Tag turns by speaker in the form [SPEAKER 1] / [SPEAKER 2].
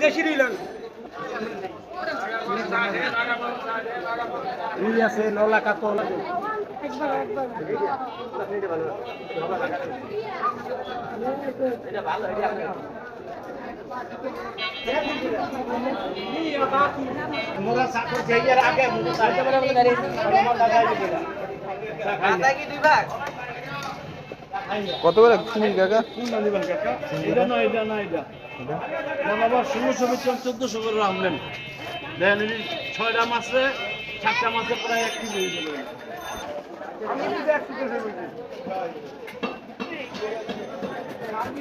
[SPEAKER 1] দেশি রুইলাম রুই আছে নলা কাতল
[SPEAKER 2] কত করে চিনি কাকা?
[SPEAKER 1] এটা না এটা না এটা আবার 1600 করে রাখলেন দেখেন 6টা মাছে 7টা মাছে প্রায় 1 কেজি হয়ে যাবে আমি